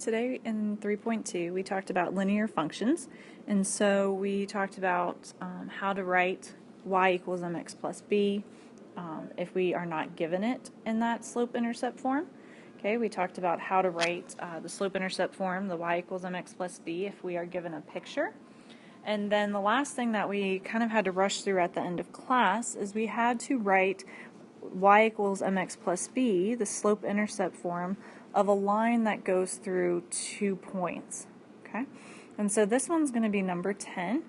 today in 3.2 we talked about linear functions, and so we talked about how to write y equals mx plus b if we are not given it in that slope-intercept form. Okay, we talked about how to write the slope-intercept form, the y equals mx plus b, if we are given a picture. And then the last thing that we kind of had to rush through at the end of class is we had to write y equals mx plus b, the slope-intercept form, of a line that goes through 2 points. Okay, and so this one's going to be number 10,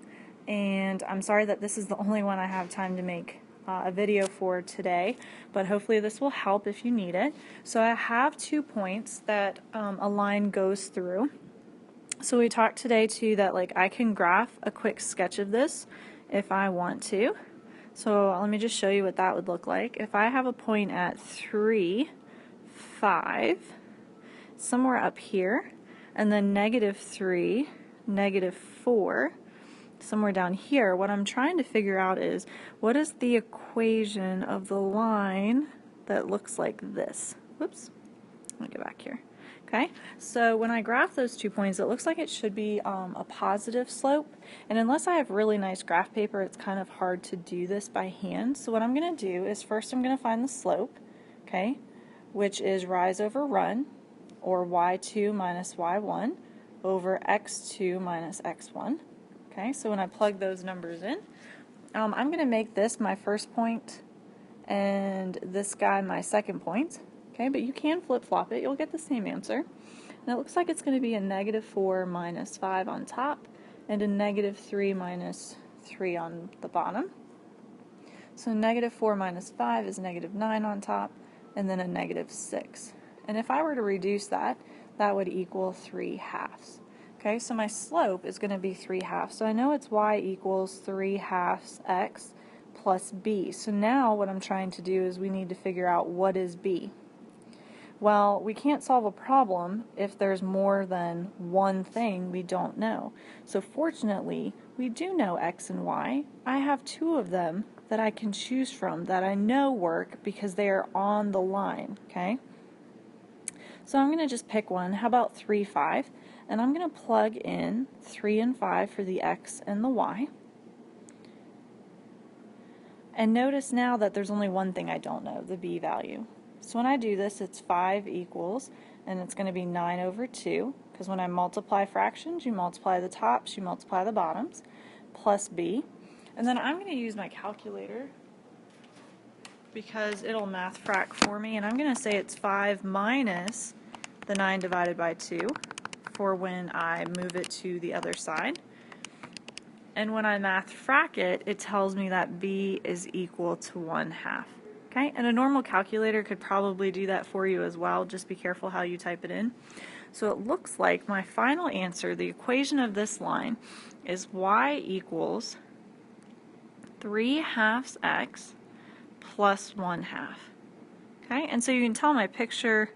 and I'm sorry that this is the only one I have time to make a video for today, but hopefully this will help if you need it. So I have 2 points that a line goes through. So we talked today too that I can graph a quick sketch of this if I want to. So let me just show you what that would look like. If I have a point at 3, 5, somewhere up here, and then -3, -4, somewhere down here, what I'm trying to figure out is what is the equation of the line that looks like this. Whoops, let me go back here. Okay, so when I graph those 2 points, it looks like it should be a positive slope, and unless I have really nice graph paper, it's kind of hard to do this by hand. So what I'm going to do is first I'm going to find the slope, okay, which is rise over run, or y2 minus y1 over x2 minus x1. Okay, so when I plug those numbers in, I'm going to make this my first point and this guy my second point. Okay, but you can flip-flop it, you'll get the same answer. And it looks like it's going to be a -4 minus 5 on top and a -3 minus 3 on the bottom. So -4 minus 5 is -9 on top, and then a -6. And if I were to reduce that, that would equal 3/2. Okay, so my slope is going to be 3/2. So I know it's y equals 3/2 x plus b. So now what I'm trying to do is we need to figure out what is b. Well, we can't solve a problem if there's more than one thing we don't know. So fortunately, we do know x and y. I have 2 of them that I can choose from that I know work because they are on the line, okay? So I'm going to just pick one. How about 3, 5? And I'm going to plug in 3 and 5 for the x and the y. And notice now that there's only one thing I don't know, the b value. So when I do this, it's 5 equals, and it's going to be 9 over 2, because when I multiply fractions, you multiply the tops, you multiply the bottoms, plus b. And then I'm going to use my calculator because it'll math frac for me, and I'm going to say it's 5 minus the 9 divided by 2 for when I move it to the other side. And when I math frac it, it tells me that b is equal to 1/2. Okay, and a normal calculator could probably do that for you as well. Just be careful how you type it in. So it looks like my final answer, the equation of this line, is y equals 3/2 x plus 1/2. Okay, and so you can tell my picture,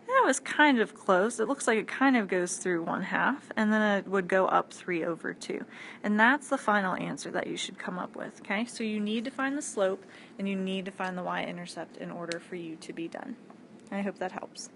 that was kind of close. It looks like it kind of goes through 1/2, and then it would go up 3 over 2. And that's the final answer that you should come up with. Okay, so you need to find the slope, and you need to find the y-intercept in order for you to be done. I hope that helps.